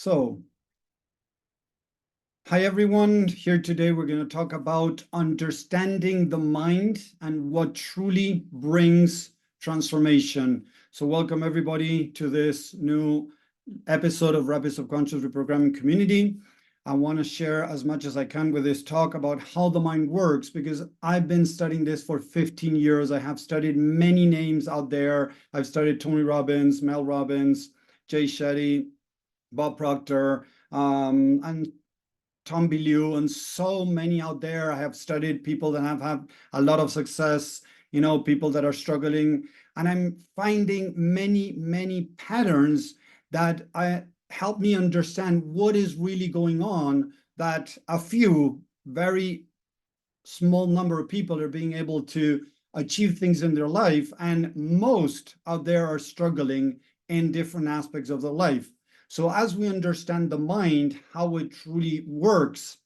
So, hi everyone. Here today we're going to talk about understanding the mind and what truly brings transformation. So, welcome everybody to this new episode of Rapid Subconscious Reprogramming Community. I want to share as much as I can with this talk about how the mind works, because I've been studying this for 15 years. I have studied many names out there. I've studied Tony Robbins, Mel Robbins, Jay Shetty, Bob Proctor, and Tom Bilyeu, and so many out there. I have studied people that have had a lot of success, people that are struggling, and I'm finding many patterns that help me understand what is really going on, that a few, very small number of people are being able to achieve things in their life, and most out there are struggling in different aspects of their life. So as we understand the mind, how it truly works,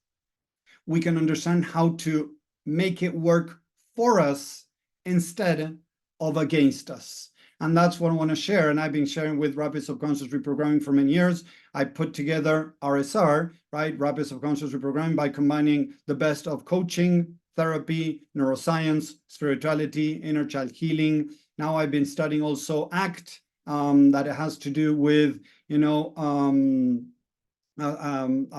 we can understand how to make it work for us instead of against us. And that's what I want to share. And I've been sharing with Rapid Subconscious Reprogramming for many years. I put together RSR, right? Rapid Subconscious Reprogramming, by combining the best of coaching, therapy, neuroscience, spirituality, inner child healing. Now I've been studying also ACT, that it has to do with, a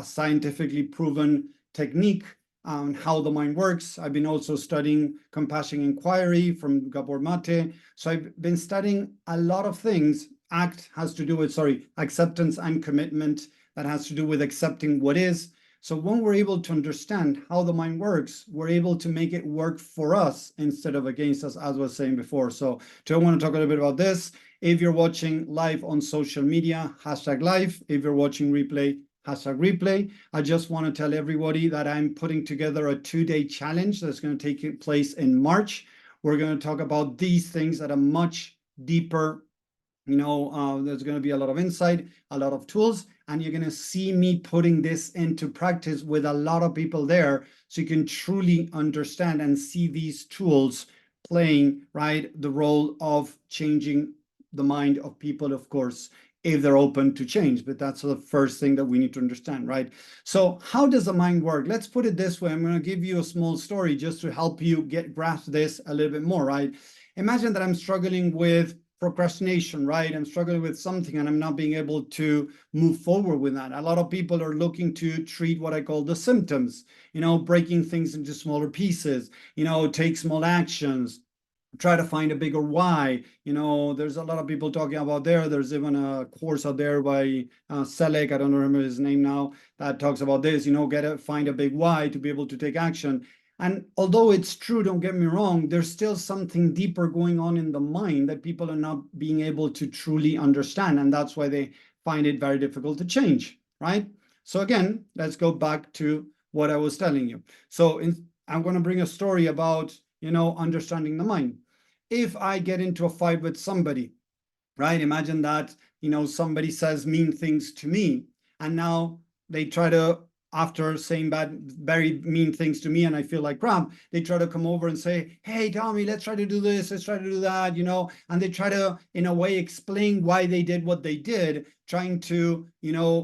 scientifically proven technique on how the mind works. I've been also studying compassion inquiry from Gabor Mate. So I've been studying a lot of things. ACT has to do with, acceptance and commitment. That has to do with accepting what is. So when we're able to understand how the mind works, we're able to make it work for us instead of against us, as I was saying before. So today I want to talk a little bit about this. If you're watching live on social media, #live. If you're watching replay, #replay. I just want to tell everybody that I'm putting together a 2-day challenge that's going to take place in March. We're going to talk about these things at a much deeper, there's going to be a lot of insight, a lot of tools, and you're going to see me putting this into practice with a lot of people there, so you can truly understand and see these tools playing, right, the role of changing the mind of people, of course, if they're open to change. But that's the first thing that we need to understand, right? So how does the mind work? Let's put it this way. I'm going to give you a small story just to help you grasp this a little bit more, right? Imagine that I'm struggling with procrastination, right? I'm struggling with something and I'm not being able to move forward with that. A lot of people are looking to treat what I call the symptoms, breaking things into smaller pieces, take small actions, try to find a bigger why. There's a lot of people talking about there's even a course out there by Selleck, I don't remember his name now, that talks about this, find a big why to be able to take action. And although it's true, don't get me wrong, there's still something deeper going on in the mind that people are not being able to truly understand, and that's why they find it very difficult to change, right? So again, let's go back to what I was telling you. So I'm going to bring a story about understanding the mind. If I get into a fight with somebody, right? Imagine that, somebody says mean things to me, and now they try to, after saying very mean things to me, and I feel like crap, they try to come over and say, hey, Tommy, let's try to do this, let's try to do that, and they try to, in a way, explain why they did what they did, trying to,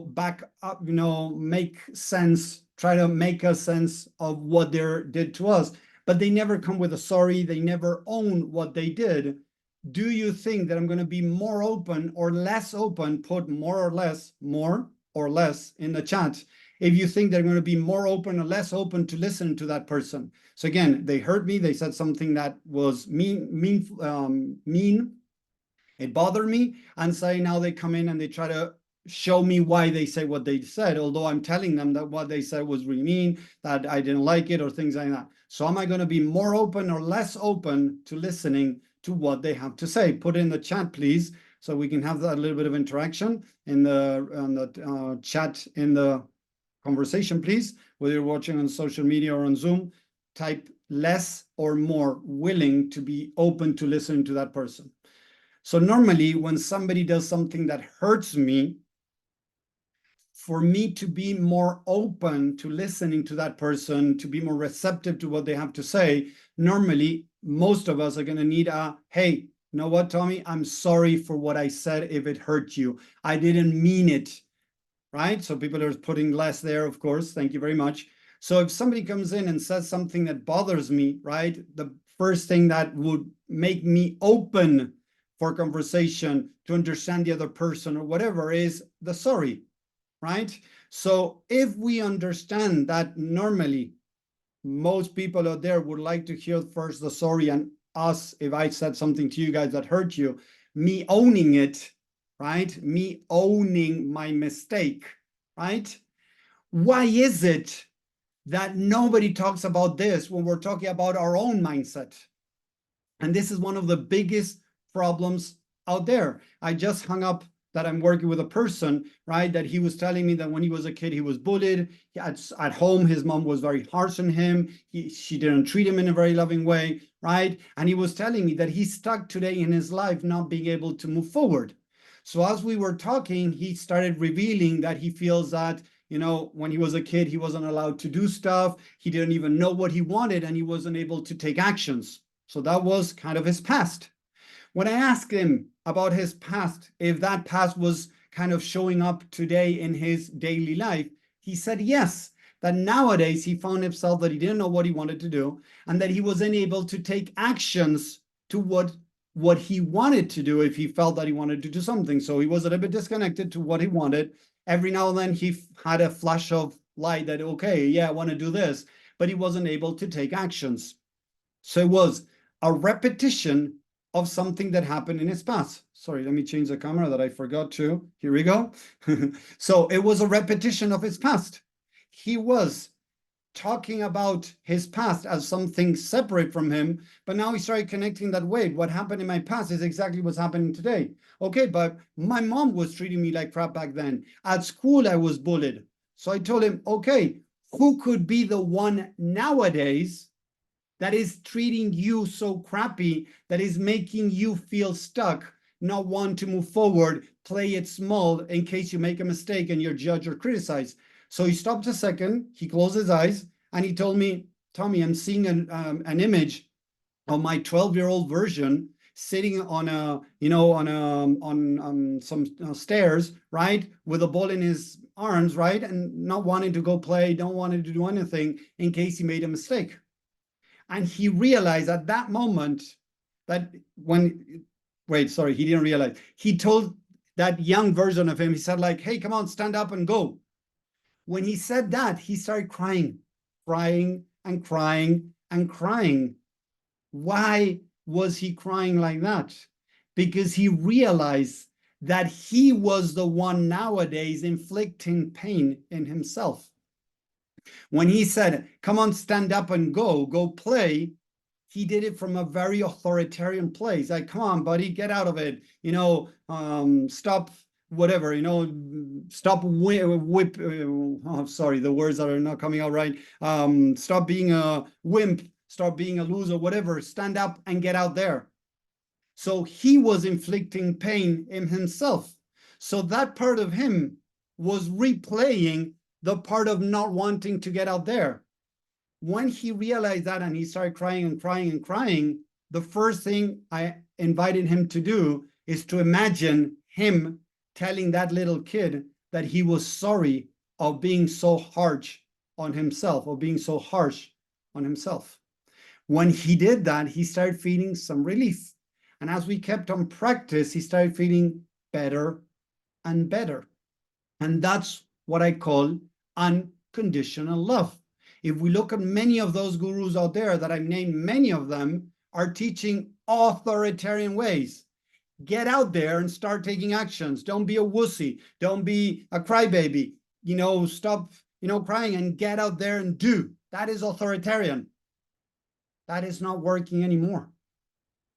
back up, make sense, try to make a sense of what they did to us. But they never come with a sorry. They never own what they did. Do you think that I'm going to be more open or less open? Put more or less in the chat if you think they're going to be more open or less open to listen to that person. So again, they hurt me. They said something that was mean. It bothered me. And say now they come in and they try to show me why they say what they said, although I'm telling them that what they said was really mean, that I didn't like it, or things like that. So am I going to be more open or less open to listening to what they have to say? Put it in the chat, please, so we can have that little bit of interaction in the chat, in the conversation, please. Whether you're watching on social media or on Zoom, type less or more willing to be open to listening to that person. So normally when somebody does something that hurts me, for me to be more open to listening to that person, to be more receptive to what they have to say, normally most of us are going to need hey, you know what, Tommy, I'm sorry for what I said if it hurt you. I didn't mean it. right? So people are putting less there, of course. Thank you very much. So if somebody comes in and says something that bothers me, right, the first thing that would make me open for conversation to understand the other person or whatever is the sorry, right? So if we understand that normally most people out there would like to hear first the sorry, and us, if I said something to you guys that hurt you, me owning it, right? Me owning my mistake, right? Why is it that nobody talks about this when we're talking about our own mindset? And this is one of the biggest problems out there. I just hung up that I'm working with a person, right, that he was telling me that when he was a kid, he was bullied. At home, his mom was very harsh on him. She didn't treat him in a very loving way, right? And he was telling me that he's stuck today in his life not being able to move forward. So as we were talking, he started revealing that he feels that, you know, when he was a kid, he wasn't allowed to do stuff. He didn't even know what he wanted, and he wasn't able to take actions. So that was kind of his past. When I asked him about his past, if that past was kind of showing up today in his daily life, he said yes, that nowadays he found himself that he didn't know what he wanted to do, and that he wasn't able to take actions to what he wanted to do if he felt that he wanted to do something. So he was a little bit disconnected to what he wanted. Every now and then he had a flash of light that, okay, yeah, I want to do this, but he wasn't able to take actions. So it was a repetition of something that happened in his past. Sorry, let me change the camera that I forgot to. Here we go. So it was a repetition of his past. He was talking about his past as something separate from him, but now he started connecting that way. What happened in my past is exactly what's happening today. Okay, but my mom was treating me like crap back then. At school, I was bullied. So I told him, okay, who could be the one nowadays that is treating you so crappy, that is making you feel stuck, not want to move forward, play it small in case you make a mistake and you're judged or criticized? So he stopped a second, he closed his eyes, and he told me, Tommy, I'm seeing an image of my 12-year-old version sitting on a, you know, on some stairs, right, with a ball in his arms, right, and not wanting to go play, don't want to do anything in case he made a mistake. And he realized at that moment that he didn't realize. He told that young version of him, he said like, hey, come on, stand up and go. When he said that, he started crying and crying and crying. Why was he crying like that? Because he realized that he was the one nowadays inflicting pain in himself. When he said, come on, stand up and go play, he did it from a very authoritarian place. Like, come on, buddy, get out of it. You know, stop whatever, you know, stop sorry, the words that are not coming out right. Stop being a wimp, stop being a loser, whatever. Stand up and get out there. So he was inflicting pain in himself. So that part of him was replaying the part of not wanting to get out there. When he realized that and he started crying and crying and crying, the first thing I invited him to do is to imagine him telling that little kid that he was sorry of being so harsh on himself, or being so harsh on himself. When he did that, he started feeling some relief. And as we kept on practice, he started feeling better and better. And that's what I call unconditional love. If we look at many of those gurus out there that I've named, many of them are teaching authoritarian ways. Get out there and start taking actions. Don't be a wussy. Don't be a crybaby. You know, stop, you know, crying and get out there and do. That is authoritarian. That is not working anymore.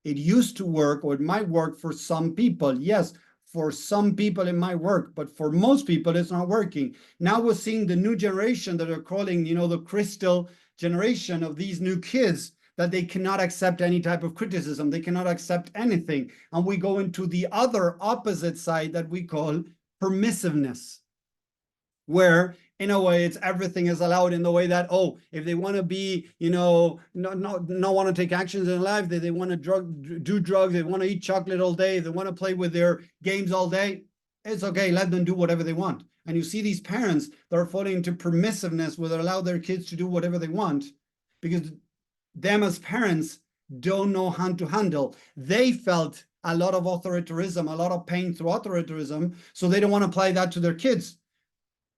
It used to work, or it might work for some people. Yes, for some people it might work, but for most people it's not working. Now we're seeing the new generation that are calling, you know, the crystal generation of these new kids, that they cannot accept any type of criticism. They cannot accept anything. And we go into the other opposite side that we call permissiveness, where in a way it's everything is allowed, in the way that, oh, if they want to be, you know, not want to take actions in life, they want to do drugs, they want to eat chocolate all day, they want to play with their games all day, it's okay, let them do whatever they want. and you see these parents that are falling into permissiveness where they allow their kids to do whatever they want because them as parents don't know how to handle. They felt a lot of authoritarianism, a lot of pain through authoritarianism, so they don't want to apply that to their kids.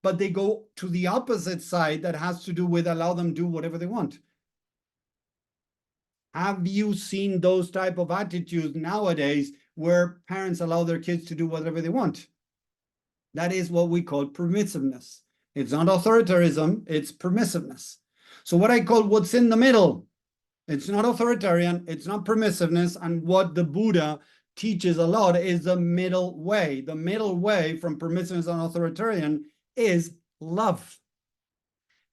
But they go to the opposite side that has to do with allow them do whatever they want. Have you seen those type of attitudes nowadays where parents allow their kids to do whatever they want? That is what we call permissiveness. It's not authoritarianism, it's permissiveness. So what I call what's in the middle, it's not authoritarian, it's not permissiveness, and what the Buddha teaches a lot is the middle way. The middle way from permissiveness and authoritarian is love.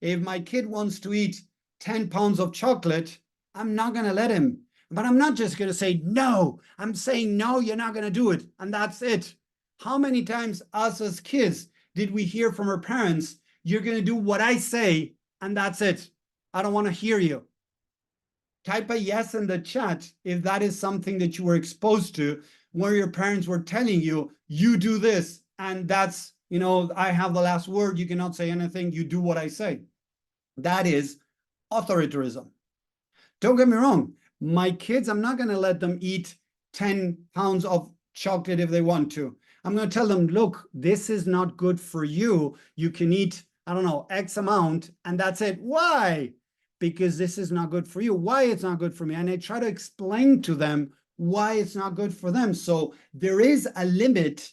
If my kid wants to eat 10 pounds of chocolate, I'm not going to let him. But I'm not just going to say no. I'm saying, no, you're not going to do it. And that's it. How many times us as kids did we hear from our parents, you're going to do what I say, and that's it. I don't want to hear you. Type a yes in the chat if that is something that you were exposed to, where your parents were telling you, you do this, and that's, you know, I have the last word. You cannot say anything. You do what I say. That is authoritarianism. Don't get me wrong. My kids, I'm not going to let them eat 10 pounds of chocolate if they want to. I'm going to tell them, look, this is not good for you. You can eat, I don't know, X amount, and that's it. Why? Because this is not good for you. Why it's not good for me? And I try to explain to them why it's not good for them. So there is a limit.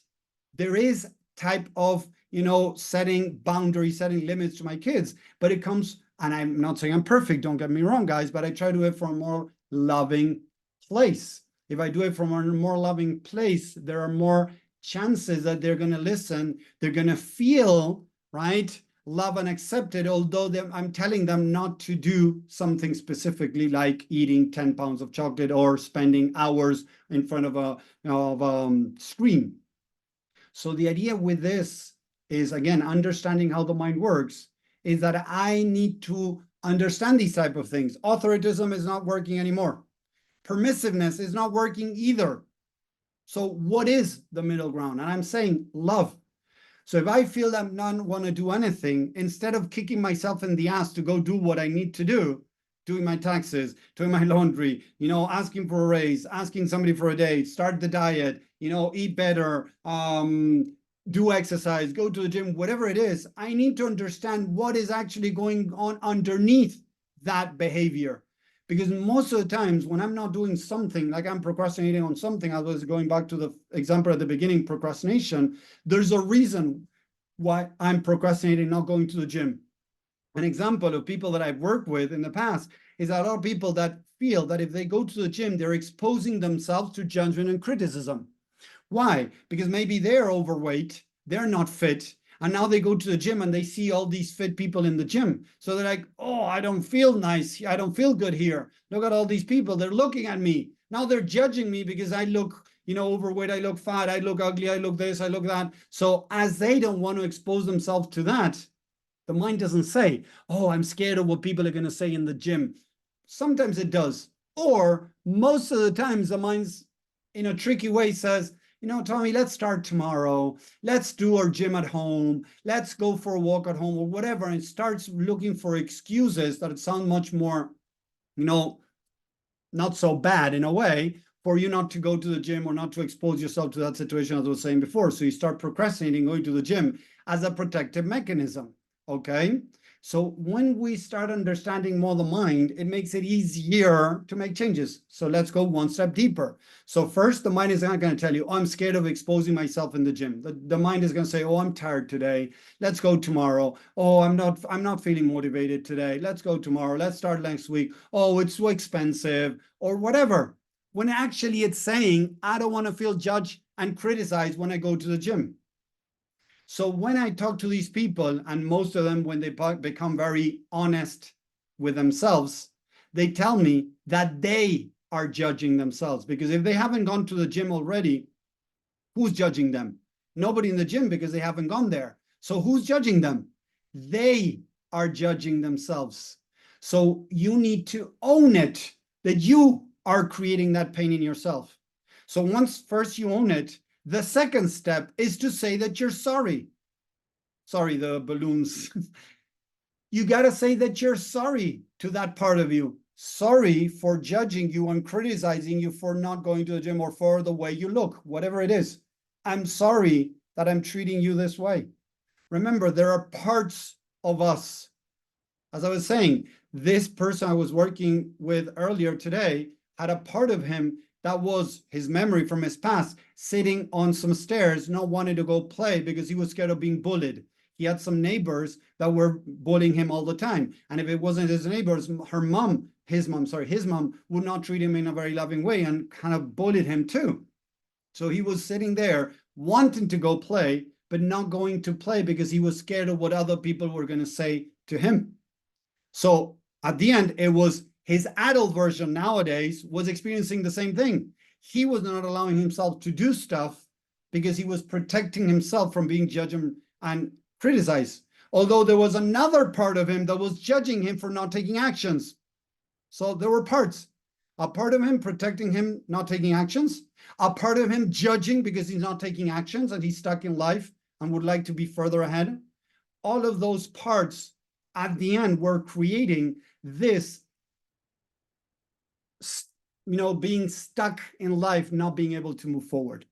There is type of, you know, setting boundaries, setting limits to my kids, but it comes, and I'm not saying I'm perfect, don't get me wrong, guys, but I try to do it from a more loving place. If I do it from a more loving place, there are more chances that they're going to listen, they're going to feel, right, love and accepted, although I'm telling them not to do something specifically like eating 10 pounds of chocolate or spending hours in front of a screen. So the idea with this is, again, understanding how the mind works, is that I need to understand these type of things. Authoritarianism is not working anymore. Permissiveness is not working either. So what is the middle ground? And I'm saying love. So if I feel that I don't want to do anything, instead of kicking myself in the ass to go do what I need to do, doing my taxes, doing my laundry, you know, asking for a raise, asking somebody for a date, start the diet, you know, eat better, do exercise, go to the gym, whatever it is, I need to understand what is actually going on underneath that behavior. Because most of the times when I'm not doing something, like I'm procrastinating on something, I was going back to the example at the beginning, procrastination, there's a reason why I'm procrastinating, not going to the gym. An example of people that I've worked with in the past is a lot of people that feel that if they go to the gym, they're exposing themselves to judgment and criticism. Why? Because maybe they're overweight, they're not fit, and now they go to the gym and they see all these fit people in the gym. So they're like, oh, I don't feel nice. I don't feel good here. Look at all these people. They're looking at me. Now they're judging me because I look, you know, overweight, I look fat, I look ugly, I look this, I look that. So as they don't want to expose themselves to that, the mind doesn't say, oh, I'm scared of what people are going to say in the gym. Sometimes it does. Or most of the times the mind's in a tricky way says, you know, Tommy, let's start tomorrow. Let's do our gym at home. Let's go for a walk at home or whatever. And it starts looking for excuses that sound much more, you know, not so bad in a way for you not to go to the gym or not to expose yourself to that situation, as I was saying before. So you start procrastinating going to the gym as a protective mechanism. Okay. So when we start understanding more the mind, it makes it easier to make changes. So let's go one step deeper. So first, the mind is not going to tell you, oh, I'm scared of exposing myself in the gym. The mind is going to say, oh, I'm tired today. Let's go tomorrow. Oh, I'm not feeling motivated today. Let's go tomorrow. Let's start next week. Oh, it's so expensive or whatever. When actually it's saying, I don't want to feel judged and criticized when I go to the gym. So when I talk to these people, and most of them, when they become very honest with themselves, they tell me that they are judging themselves. Because if they haven't gone to the gym already, who's judging them? Nobody in the gym, because they haven't gone there. So who's judging them? They are judging themselves. So you need to own it, that you are creating that pain in yourself. So once first you own it, the second step is to say that you're sorry. sorry, the balloons. You got to say that you're sorry to that part of you. Sorry for judging you and criticizing you for not going to the gym or for the way you look, whatever it is. I'm sorry that I'm treating you this way. Remember, there are parts of us. As I was saying, this person I was working with earlier today had a part of him that was his memory from his past, sitting on some stairs, not wanting to go play because he was scared of being bullied. He had some neighbors that were bullying him all the time. And if it wasn't his neighbors, his mom would not treat him in a very loving way and kind of bullied him too. So he was sitting there wanting to go play, but not going to play because he was scared of what other people were going to say to him. So at the end, it was his adult version nowadays was experiencing the same thing. He was not allowing himself to do stuff because he was protecting himself from being judged and criticized. Although there was another part of him that was judging him for not taking actions. So there were parts. A part of him protecting him, not taking actions. A part of him judging because he's not taking actions and he's stuck in life and would like to be further ahead. All of those parts at the end were creating this, being stuck in life, not being able to move forward.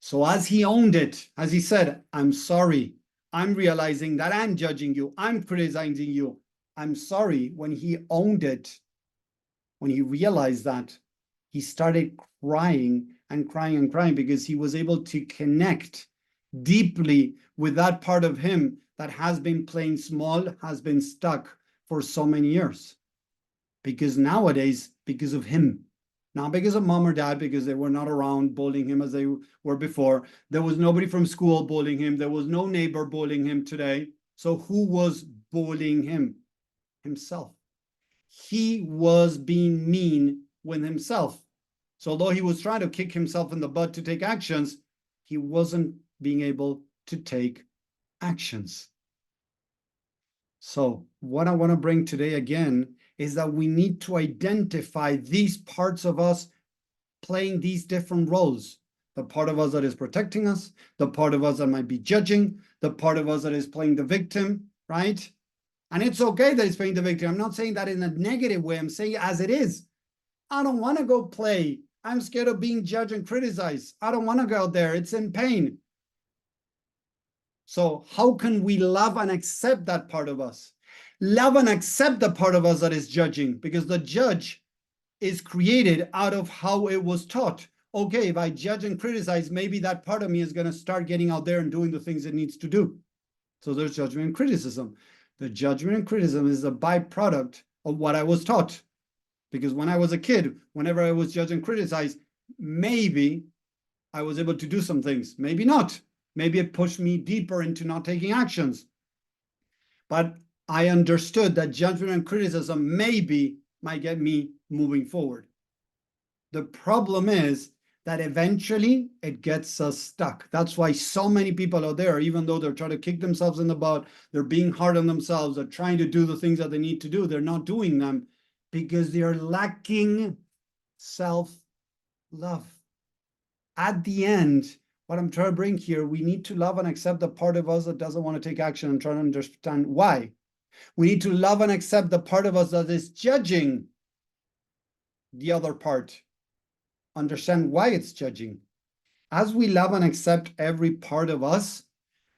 So as he owned it, as he said, I'm sorry, I'm realizing that I'm judging you, I'm criticizing you, I'm sorry. When he owned it, when he realized that, he started crying and crying and crying because he was able to connect deeply with that part of him that has been playing small, has been stuck for so many years. Because nowadays, because of him, not because of mom or dad, because they were not around bullying him as they were before. There was nobody from school bullying him. There was no neighbor bullying him today. So who was bullying him? Himself. He was being mean with himself. So although he was trying to kick himself in the butt to take actions, he wasn't being able to take actions. So what I want to bring today again is that we need to identify these parts of us playing these different roles. The part of us that is protecting us, the part of us that might be judging, the part of us that is playing the victim, right? And it's okay that it's playing the victim. I'm not saying that in a negative way. I'm saying it as it is. I don't want to go play. I'm scared of being judged and criticized. I don't want to go out there. It's in pain. So how can we love and accept that part of us? Love and accept the part of us that is judging, because the judge is created out of how it was taught. Okay, if I judge and criticize, maybe that part of me is going to start getting out there and doing the things it needs to do. So there's judgment and criticism. The judgment and criticism is a byproduct of what I was taught. Because when I was a kid, whenever I was judged and criticized, maybe I was able to do some things, maybe not. Maybe it pushed me deeper into not taking actions. But I understood that judgment and criticism maybe might get me moving forward. The problem is that eventually it gets us stuck. That's why so many people out there, even though they're trying to kick themselves in the butt, they're being hard on themselves, they're trying to do the things that they need to do, they're not doing them because they're lacking self-love. At the end, what I'm trying to bring here, we need to love and accept the part of us that doesn't want to take action and try to understand why. We need to love and accept the part of us that is judging the other part. Understand why it's judging. As we love and accept every part of us,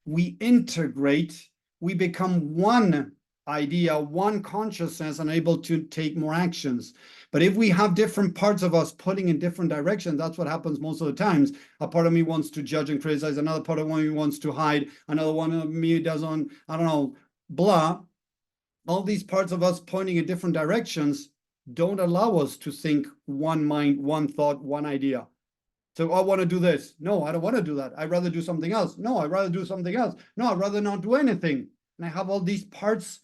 we integrate, we become one idea, one consciousness, and able to take more actions. But if we have different parts of us pulling in different directions, that's what happens most of the times. A part of me wants to judge and criticize, another part of me wants to hide, another one of me doesn't, I don't know, blah. All these parts of us pointing in different directions don't allow us to think one mind, one thought, one idea. So I want to do this. No, I don't want to do that. I'd rather do something else. No, I'd rather do something else. No, I'd rather not do anything. And I have all these parts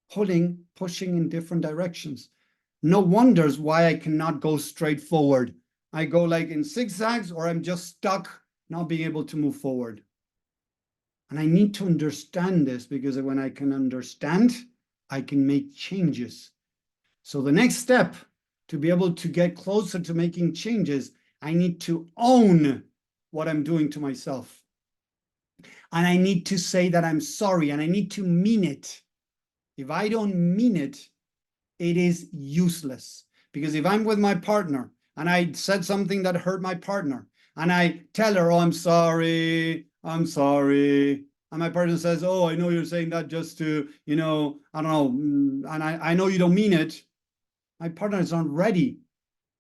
pushing in different directions. No wonders why I cannot go straight forward. I go like in zigzags, or I'm just stuck, not being able to move forward. And I need to understand this, because when I can understand, I can make changes. So the next step to be able to get closer to making changes, I need to own what I'm doing to myself. And I need to say that I'm sorry, and I need to mean it. If I don't mean it, it is useless. Because if I'm with my partner and I said something that hurt my partner, and I tell her, oh, I'm sorry, and my partner says, oh, I know you're saying that just to, I don't know, and I know you don't mean it, my partner is not ready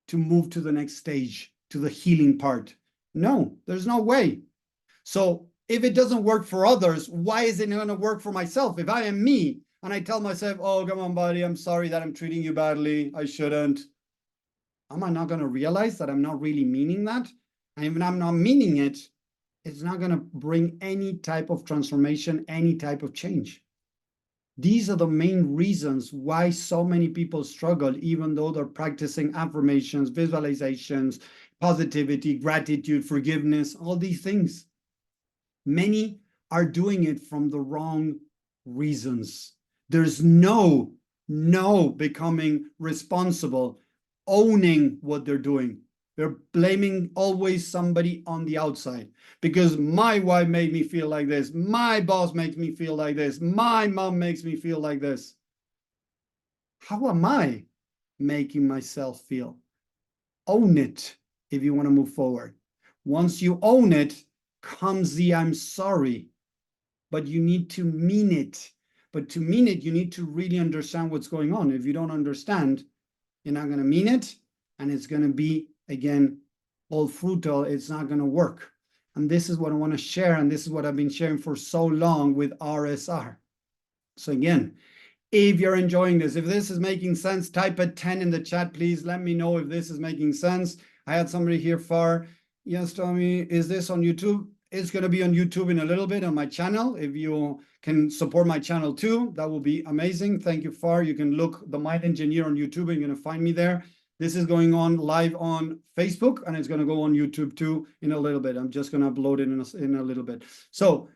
to move to the next stage, to the healing part. No, there's no way. So if it doesn't work for others, why is it going to work for myself? If I am me and I tell myself, oh, come on, buddy, I'm sorry that I'm treating you badly, I shouldn't, am I not going to realize that I'm not really meaning that? And if I'm not meaning it, it's not going to bring any type of transformation, any type of change. These are the main reasons why so many people struggle, even though they're practicing affirmations, visualizations, positivity, gratitude, forgiveness, all these things. Many are doing it from the wrong reasons. There's no becoming responsible, owning what they're doing. They're blaming always somebody on the outside, because my wife made me feel like this, my boss makes me feel like this, my mom makes me feel like this. How am I making myself feel? Own it if you want to move forward. Once you own it, comes the I'm sorry, but you need to mean it. But to mean it, you need to really understand what's going on. If you don't understand, you're not going to mean it, and it's going to be, again, all fruitful. It's not going to work. And this is what I want to share, and this is what I've been sharing for so long with RSR. So again, if you're enjoying this, if this is making sense, type a 10 in the chat, please. Let me know if this is making sense. I had somebody here far. Yes, Tommy, is this on YouTube? It's going to be on YouTube in a little bit on my channel. If you can support my channel too, that will be amazing. Thank you, Far. You can look The Mind Engineer on YouTube, and you're going to find me there. This is going on live on Facebook, and it's going to go on YouTube too in a little bit. I'm just going to upload it in a little bit. So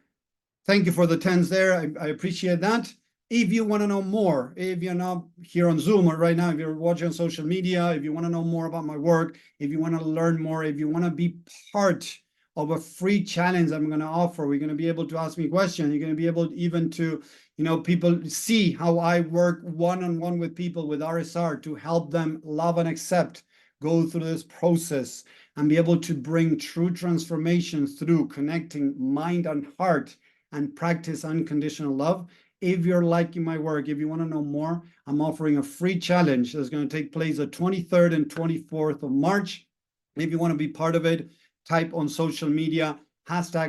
thank you for the 10s there. I appreciate that. If you want to know more, if you're not here on Zoom or right now, if you're watching on social media, if you want to know more about my work, if you want to learn more, if you want to be part of a free challenge I'm going to offer, we're going to be able to ask me questions. You're going to be able even to, people see how I work one-on-one with people with RSR to help them love and accept, go through this process, and be able to bring true transformation through connecting mind and heart and practice unconditional love. If you're liking my work, if you want to know more, I'm offering a free challenge that's going to take place the 23rd and 24th of March. If you want to be part of it, type on social media,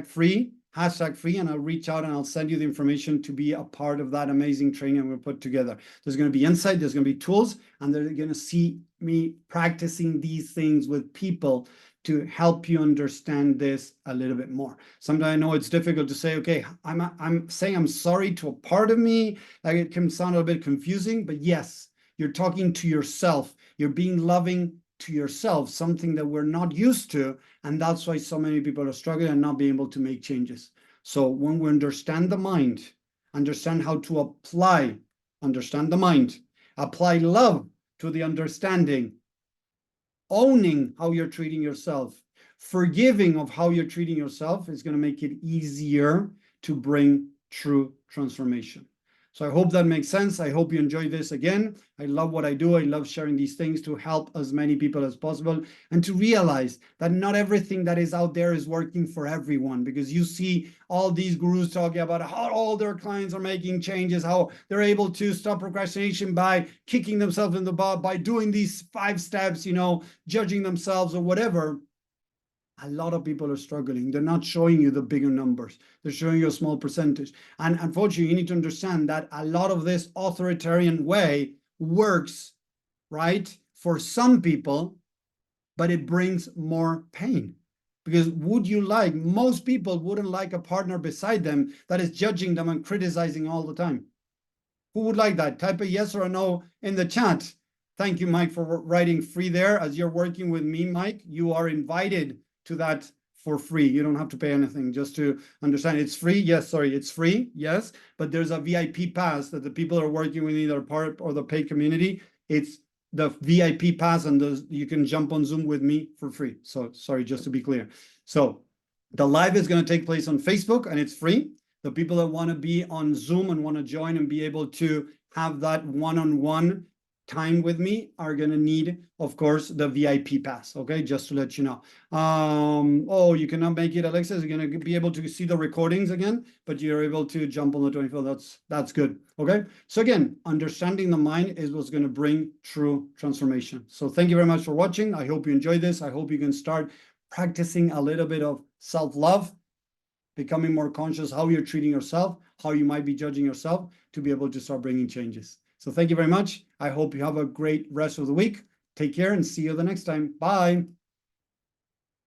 #free, and I'll reach out and I'll send you the information to be a part of that amazing training we'll put together. There's going to be insight, there's going to be tools, and they're going to see me practicing these things with people to help you understand this a little bit more. Sometimes I know it's difficult to say, okay, I'm saying I'm sorry to a part of me. Like, it can sound a bit confusing, but yes, you're talking to yourself. You're being loving to yourself, something that we're not used to. And that's why so many people are struggling and not being able to make changes. So when we understand the mind, understand how to understand the mind, apply love to the understanding, owning how you're treating yourself, forgiving of how you're treating yourself, is going to make it easier to bring true transformation. So I hope that makes sense. I hope you enjoy this again. I love what I do. I love sharing these things to help as many people as possible, and to realize that not everything that is out there is working for everyone, because you see all these gurus talking about how all their clients are making changes, how they're able to stop procrastination by kicking themselves in the butt, by doing these 5 steps, judging themselves or whatever. A lot of people are struggling. They're not showing you the bigger numbers. They're showing you a small percentage. And unfortunately, you need to understand that a lot of this authoritarian way works, right, for some people, but it brings more pain. Because most people wouldn't like a partner beside them that is judging them and criticizing all the time. Who would like that? Type a yes or a no in the chat. Thank you, Mike, for writing free there. As you're working with me, Mike, you are invited to that for free. You don't have to pay anything. Just to understand, it's free. Yes, sorry, it's free. Yes, but there's a VIP pass that the people are working with, either part or the paid community. It's the VIP pass, and you can jump on Zoom with me for free. So sorry, just to be clear. So The live is going to take place on Facebook and it's free. The people that want to be on Zoom and want to join and be able to have that one-on-one time with me are going to need, of course, the VIP pass. Okay, just to let you know. Oh, you cannot make it, Alexis. You're going to be able to see the recordings again, but you're able to jump on the 24th. That's good. Okay, so again, understanding the mind is what's going to bring true transformation. So thank you very much for watching. I hope you enjoyed this. I hope you can start practicing a little bit of self-love, becoming more conscious how you're treating yourself, how you might be judging yourself, to be able to start bringing changes. So thank you very much. I hope you have a great rest of the week. Take care and see you the next time. Bye.